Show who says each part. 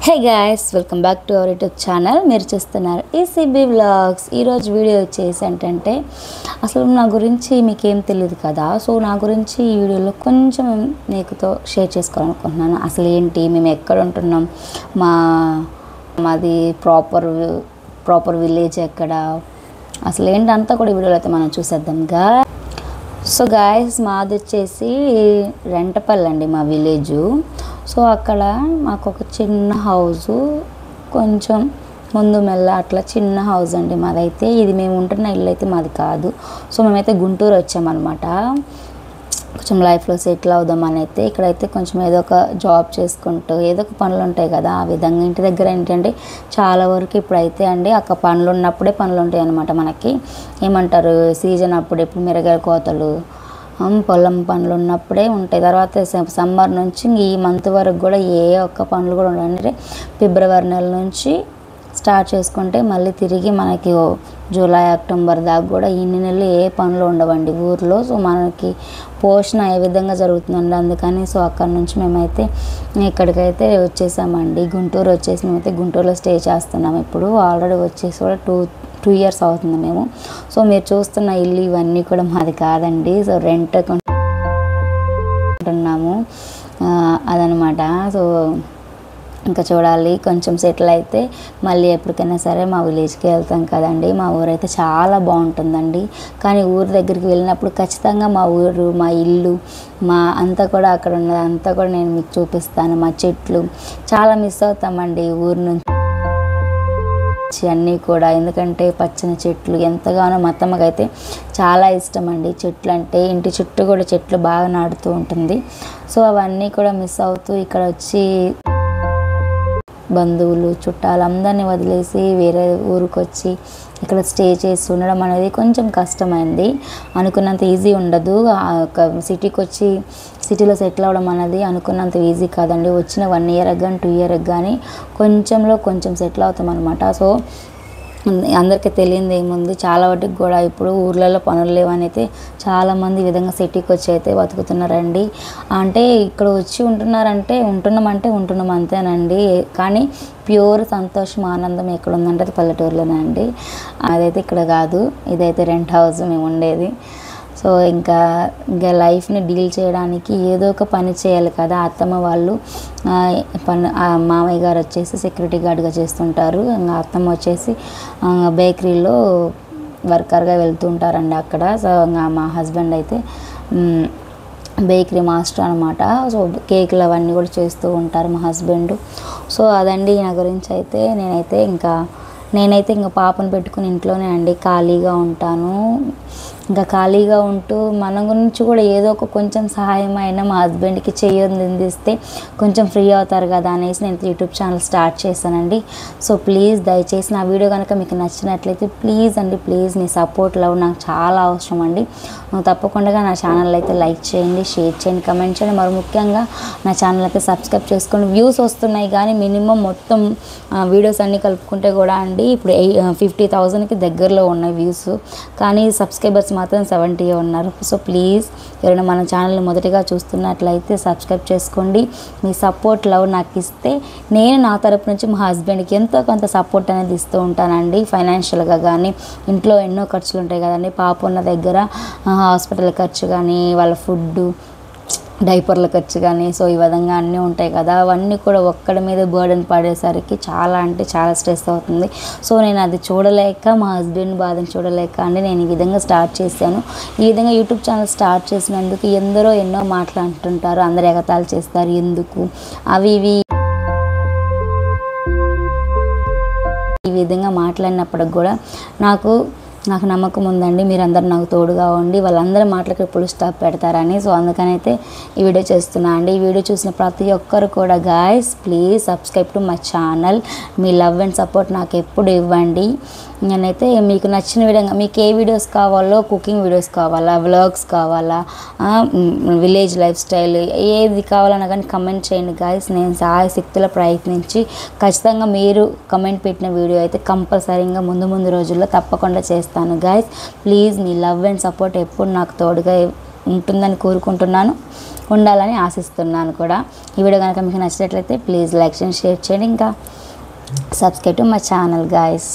Speaker 1: Hey guys, welcome back to our YouTube channel. మీరు చూస్తున్నారు ECB vlogs. ఈరోజు video వచ్చేసి ఏంటంటే, అసలు నా గురించి మీకేం తెలియదు కదా. సో నా గురించి ఈ వీడియోలో కొంచెం మీకుతో షేర్ చేసుకోవాలనుకుంటున్నాను. అసలు ఏంటి, మేము ఎక్కడ ఉంటున్నాం, మాది ప్రాపర్ విలేజ్ ఎక్కడ, అసలు ఏంటంతా కూడా ఈ వీడియోలో అయితే మనం చూసేద్దాం. సో గాయస్, మాది వచ్చేసి రెంటపల్లి అండి, మా విలేజు. సో అక్కడ మాకు ఒక చిన్న హౌజు, కొంచెం ముందు మెల్ల అట్లా చిన్న హౌస్ అండి మాదైతే. ఇది మేము ఉంటున్న ఇల్లు అయితే మాది కాదు. సో మేమైతే గుంటూరు వచ్చామన్నమాట. కొంచెం లైఫ్లో సెటిల్ అవుదామని అయితే ఇక్కడైతే కొంచెం ఏదో ఒక జాబ్ చేసుకుంటూ ఏదో ఒక పనులు ఉంటాయి కదా, ఆ విధంగా ఇంటి దగ్గర ఏంటంటే చాలా వరకు ఇప్పుడైతే అండి అక్కడ పనులు ఉన్నప్పుడే పనులు ఉంటాయి అన్నమాట. మనకి ఏమంటారు, సీజన్ అప్పుడు ఎప్పుడు మిరగాయల కోతలు, పొలం పనులు ఉన్నప్పుడే ఉంటాయి. తర్వాత సమ్మర్ నుంచి ఈ మంత్ వరకు కూడా ఏ ఒక్క పనులు కూడా ఉండవు. అంటే ఫిబ్రవరి నెల నుంచి స్టార్ట్ చేసుకుంటే మళ్ళీ తిరిగి మనకి జూలై అక్టోబర్ దాకా కూడా ఇన్ని నెలలు ఏ పనులు ఉండవండి ఊర్లో. సో మనకి పోషణ ఏ విధంగా జరుగుతుందండి, అందుకని సో అక్కడ నుంచి మేమైతే ఇక్కడికైతే వచ్చేసామండి. గుంటూరు వచ్చేసి మేమైతే గుంటూరులో స్టే చేస్తున్నాం. ఇప్పుడు ఆల్రెడీ వచ్చేసి కూడా టూ ఇయర్స్ అవుతుంది మేము. సో మీరు చూస్తున్న ఇల్లు ఇవన్నీ కూడా మాది కాదండి. సో రెంట్ ఉంటున్నాము అదనమాట. సో ఇంకా చూడాలి, కొంచెం సెటిల్ అయితే మళ్ళీ ఎప్పటికైనా సరే మా విలేజ్కి వెళ్తాం కదండి. మా ఊరైతే చాలా బాగుంటుందండి. కానీ ఊరు దగ్గరికి వెళ్ళినప్పుడు ఖచ్చితంగా మా ఊరు, మా ఇల్లు, మా అంతా కూడా అక్కడ ఉన్నది అంతా కూడా నేను మీకు చూపిస్తాను. మా చెట్లు చాలా మిస్ అవుతామండి ఊరు నుంచి అన్నీ కూడా, ఎందుకంటే పచ్చని చెట్లు ఎంతగానో మా అత్తమ్మకైతే చాలా ఇష్టం అండి చెట్లు అంటే. ఇంటి చుట్టూ కూడా చెట్లు బాగా నాటుతూ ఉంటుంది. సో అవన్నీ కూడా మిస్ అవుతూ ఇక్కడ వచ్చి బంధువులు చుట్టాలు అందరినీ వదిలేసి వేరే ఊరికి వచ్చి ఇక్కడ స్టే చేసి ఉండడం అనేది కొంచెం కష్టమైంది. అనుకున్నంత ఈజీ ఉండదు. సిటీకి వచ్చి సిటీలో సెటిల్ అవ్వడం అనేది అనుకున్నంత ఈజీ కాదండి. వచ్చిన 1 ఇయర్ కానీ 2 ఇయర్ కానీ కొంచెంలో కొంచెం సెటిల్ అవుతాం అనమాట. సో అందరికీ తెలియదు ఏముంది, చాలా వాటికి కూడా ఇప్పుడు ఊర్లలో పనులు లేవని అయితే చాలామంది ఈ విధంగా సిటీకి వచ్చి అయితే బతుకుతున్నారండి. అంటే ఇక్కడ వచ్చి ఉంటున్నాం అంతేనండి. కానీ ప్యూర్ సంతోషం, ఆనందం ఎక్కడ ఉందంటే అది పల్లెటూరులోనే అండి. అదైతే ఇక్కడ కాదు, ఇదైతే రెంట్ హౌస్ మేము ఉండేది. సో ఇంకా లైఫ్ని డీల్ చేయడానికి ఏదో ఒక పని చేయాలి కదా. అత్తమ్మ వాళ్ళు మామయ్య గారు వచ్చేసి సెక్యూరిటీ గార్డ్గా చేస్తుంటారు. ఇంకా అత్తమ్మ వచ్చేసి బేకరీలో వర్కర్గా వెళ్తూ ఉంటారండి అక్కడ. సో ఇంకా మా హస్బెండ్ అయితే బేకరీ మాస్టర్ అనమాట. సో కేకులు అవన్నీ కూడా చేస్తూ ఉంటారు మా హస్బెండ్. సో అదండి నా గురించి అయితే. నేనైతే ఇంకా పాపను పెట్టుకుని ఇంట్లోనే అండి ఖాళీగా ఉంటాను. ఇంకా ఖాళీగా ఉంటూ మన గురించి కూడా ఏదో ఒక కొంచెం సహాయం అయినా మా హస్బెండ్కి అందిస్తే కొంచెం ఫ్రీ అవుతారు కదా అనేసి నేను యూట్యూబ్ ఛానల్ స్టార్ట్ చేశానండి. సో ప్లీజ్ దయచేసి నా వీడియో కనుక మీకు నచ్చినట్లయితే ప్లీజ్ మీ సపోర్ట్ లవ్ నాకు చాలా అవసరం అండి. తప్పకుండా నా ఛానల్ అయితే లైక్ చేయండి, షేర్ చేయండి, కమెంట్ చేయండి. మరి ముఖ్యంగా నా ఛానల్ అయితే సబ్స్క్రైబ్ చేసుకోండి. వ్యూస్ వస్తున్నాయి కానీ మినిమం మొత్తం వీడియోస్ అన్నీ కలుపుకుంటే కూడా అండి ఇప్పుడు 50,000కి దగ్గరలో ఉన్నాయి వ్యూస్, కానీ సబ్స్క్రైబర్స్ మాత్రం 70 ఉన్నారు. సో ప్లీజ్ ఎవరైనా మన ఛానల్ని మొదటిగా చూస్తున్నట్లయితే సబ్స్క్రైబ్ చేసుకోండి. మీ సపోర్ట్ లవ్ నాకు ఇస్తే నేను నా తరపు నుంచి మా హస్బెండ్కి ఎంతో కొంత సపోర్ట్ అనేది ఇస్తూ ఉంటానండి. ఫైనాన్షియల్గా కానీ, ఇంట్లో ఎన్నో ఖర్చులు ఉంటాయి కదండి, పాప ఉన్న దగ్గర హాస్పిటల్ ఖర్చు కానీ, వాళ్ళ ఫుడ్డు, డైపర్ల ఖర్చు కానీ, సో ఈ విధంగా అన్నీ ఉంటాయి కదా. అవన్నీ కూడా ఒక్కడి మీద బర్డెన్ పడేసరికి చాలా అంటే చాలా స్ట్రెస్ అవుతుంది. సో నేను అది చూడలేక, మా హస్బెండ్ బాధను చూడలేక అండి నేను ఈ విధంగా స్టార్ట్ చేశాను. ఈ విధంగా యూట్యూబ్ ఛానల్ స్టార్ట్ చేసినందుకు ఎన్నో మాట్లాడుతుంటారు, అందరు ఎగతాళి చేస్తారు, ఎందుకు అవి ఇవి ఈ విధంగా మాట్లాడినప్పటికి కూడా నాకు నమ్మకం ఉందండి, మీరందరూ నాకు తోడుగా ఉండి వాళ్ళందరూ మాటలకి ఫుల్ స్టాప్ పెడతారని. సో అందుకనైతే ఈ వీడియో చేస్తున్నా అండి. ఈ వీడియో చూసిన ప్రతి ఒక్కరు కూడా guys please subscribe to my channel. Me love and support నాకు ఎప్పుడు ఇవ్వండి. నేనైతే మీకు నచ్చిన విధంగా మీకు ఏ వీడియోస్ కావాలో, కుకింగ్ వీడియోస్ కావాలా, వ్లాగ్స్ కావాలా, విలేజ్ లైఫ్ స్టైల్ ఏది కావాలన్నా కానీ కమెంట్ చేయండి గాయస్. నేను సాయశక్తిలో ప్రయత్నించి ఖచ్చితంగా మీరు కమెంట్ పెట్టిన వీడియో అయితే కంపల్సరీగా ముందు రోజుల్లో తప్పకుండా చేస్తాను guys. Please me love and support ఎప్పుడు నాకు తోడుగా ఉంటుందని కోరుకుంటున్నాను. ఉండాలని ఆశిస్తున్నాను కూడా. ఈ వీడియో కనుక మీకు నచ్చినట్లయితే ప్లీజ్ లైక్ చేయండి, షేర్ చేయండి, ఇంకా subscribe to my channel guys.